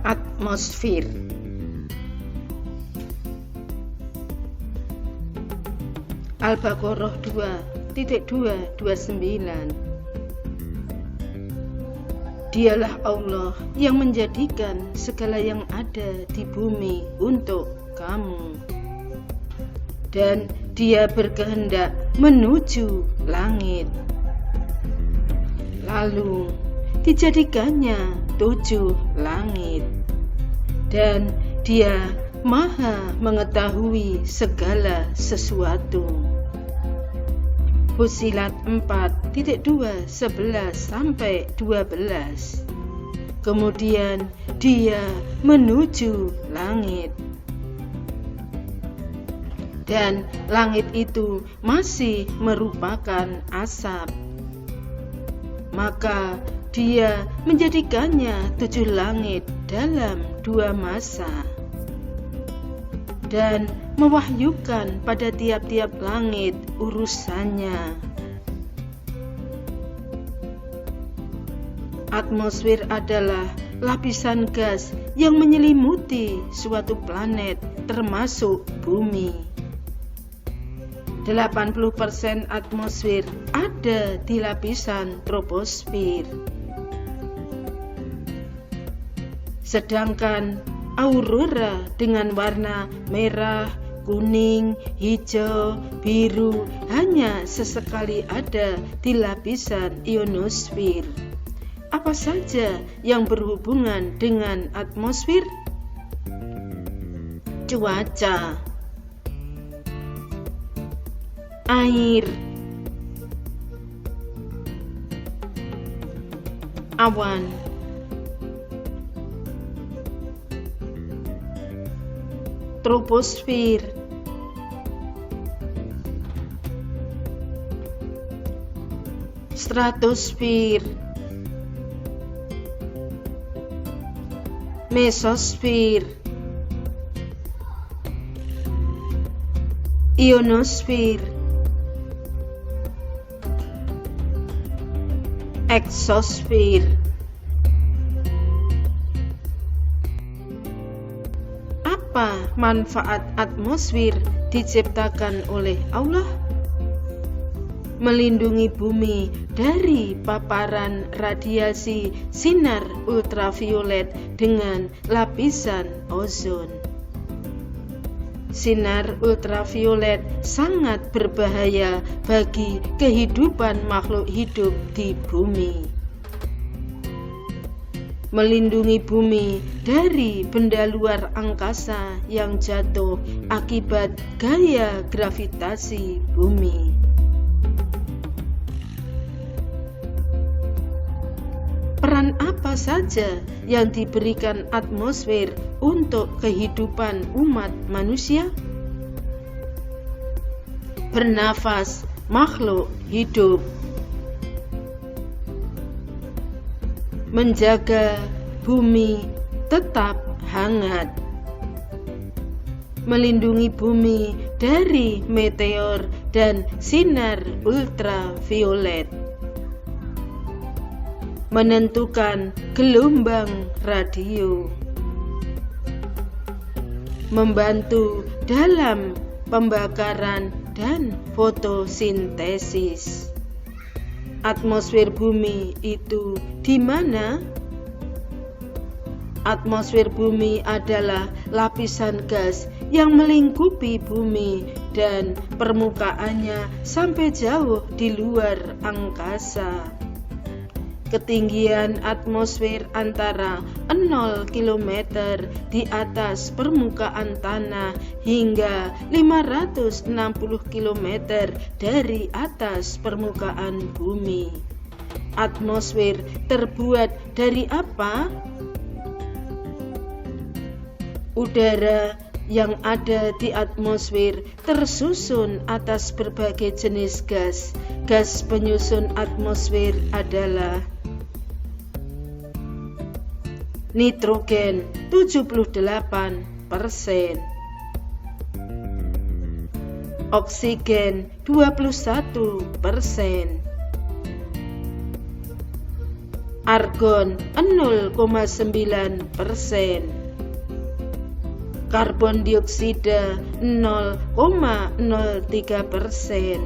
Atmosfer. Al-Baqarah 2:229. Dialah Allah yang menjadikan segala yang ada di bumi untuk kamu, dan Dia berkehendak menuju langit. Lalu dijadikannya 7 langit, dan Dia Maha mengetahui segala sesuatu. Fussilat 4:2-11-12. Kemudian Dia menuju langit, dan langit itu masih merupakan asap. Maka Dia menjadikannya 7 langit dalam 2 masa, dan mewahyukan pada tiap-tiap langit urusannya. Atmosfer adalah lapisan gas yang menyelimuti suatu planet termasuk bumi. 80% atmosfer ada di lapisan troposfer. Sedangkan aurora dengan warna merah, kuning, hijau, biru hanya sesekali ada di lapisan ionosfer. Apa saja yang berhubungan dengan atmosfer? Cuaca, air, awan, troposfer, stratosfer, mesosfer, ionosfer, eksosfer. Apa manfaat atmosfer diciptakan oleh Allah? Melindungi bumi dari paparan radiasi sinar ultraviolet dengan lapisan ozon. Sinar ultraviolet sangat berbahaya bagi kehidupan makhluk hidup di bumi. Melindungi bumi dari benda luar angkasa yang jatuh akibat gaya gravitasi bumi. Peran apa saja yang diberikan atmosfer untuk kehidupan umat manusia? Bernafas makhluk hidup, menjaga bumi tetap hangat, melindungi bumi dari meteor dan sinar ultraviolet, menentukan gelombang radio, membantu dalam pembakaran dan fotosintesis. Atmosfer bumi itu di mana? Atmosfer bumi adalah lapisan gas yang melingkupi bumi dan permukaannya sampai jauh di luar angkasa. Ketinggian atmosfer antara 0 km di atas permukaan tanah hingga 560 km dari atas permukaan bumi. Atmosfer terbuat dari apa? Udara yang ada di atmosfer tersusun atas berbagai jenis gas. Gas penyusun atmosfer adalah nitrogen 78%, oksigen 21%, argon 0,9%, karbon dioksida 0,03%.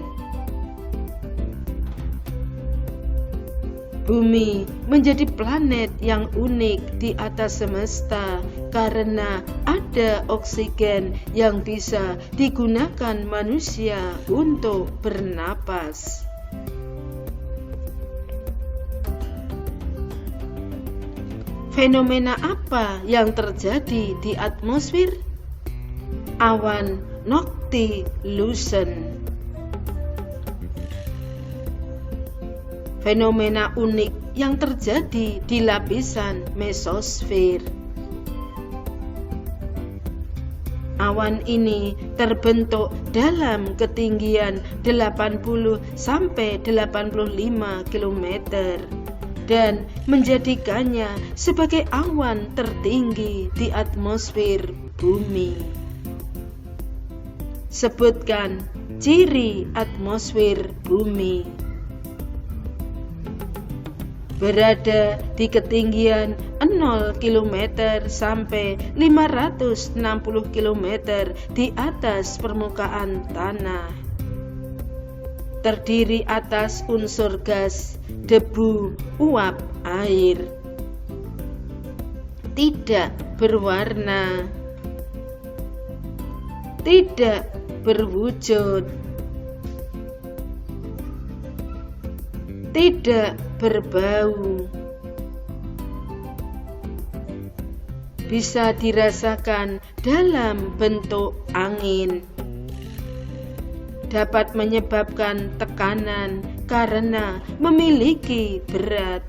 Bumi menjadi planet yang unik di atas semesta karena ada oksigen yang bisa digunakan manusia untuk bernapas. Fenomena apa yang terjadi di atmosfer? Awan noctilucent. Fenomena unik yang terjadi di lapisan mesosfer. Awan ini terbentuk dalam ketinggian 80 sampai 85 km dan menjadikannya sebagai awan tertinggi di atmosfer bumi. Sebutkan ciri atmosfer bumi. Berada di ketinggian 0 km sampai 560 km di atas permukaan tanah. Terdiri atas unsur gas, debu, uap, air. Tidak berwarna. Tidak berwujud. Tidak berbau. Bisa dirasakan dalam bentuk angin. Dapat menyebabkan tekanan karena memiliki berat.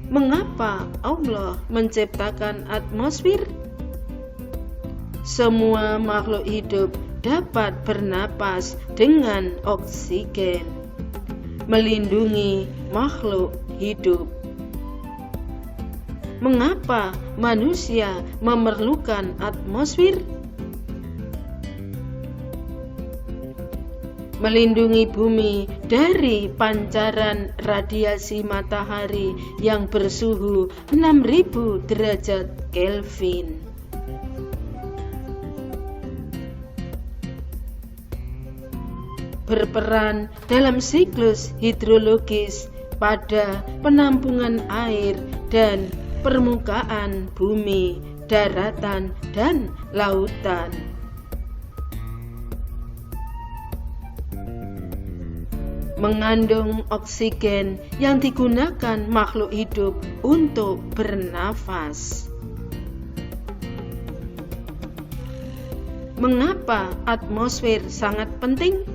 Mengapa Allah menciptakan atmosfer? Semua makhluk hidup dapat bernapas dengan oksigen, melindungi makhluk hidup. Mengapa manusia memerlukan atmosfer? Melindungi bumi dari pancaran radiasi matahari yang bersuhu 6000 derajat Kelvin. Berperan dalam siklus hidrologis pada penampungan air dan permukaan bumi, daratan, dan lautan. Mengandung oksigen yang digunakan makhluk hidup untuk bernafas. Mengapa atmosfer sangat penting?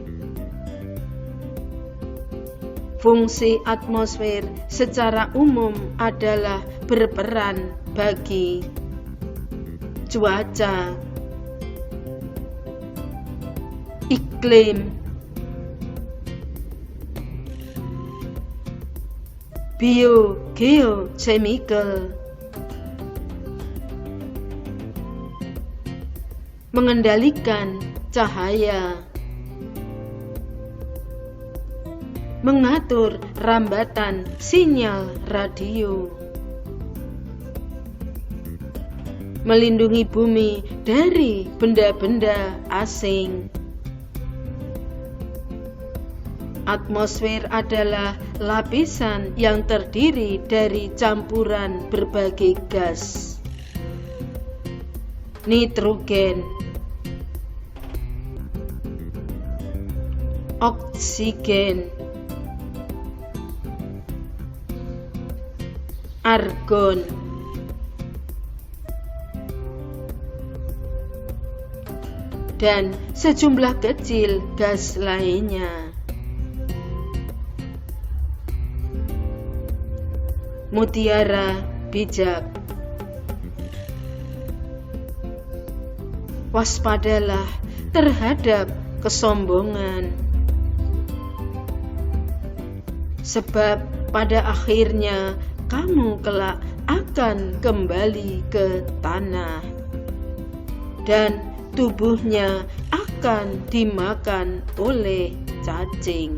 Fungsi atmosfer secara umum adalah berperan bagi cuaca, iklim, biogeochemical, mengendalikan cahaya, mengatur rambatan sinyal radio, melindungi bumi dari benda-benda asing. Atmosfer adalah lapisan yang terdiri dari campuran berbagai gas. Nitrogen, oksigen, argon, dan sejumlah kecil gas lainnya. Mutiara bijak. Waspadalah terhadap kesombongan, sebab pada akhirnya kamu kelak akan kembali ke tanah, dan tubuhnya akan dimakan oleh cacing.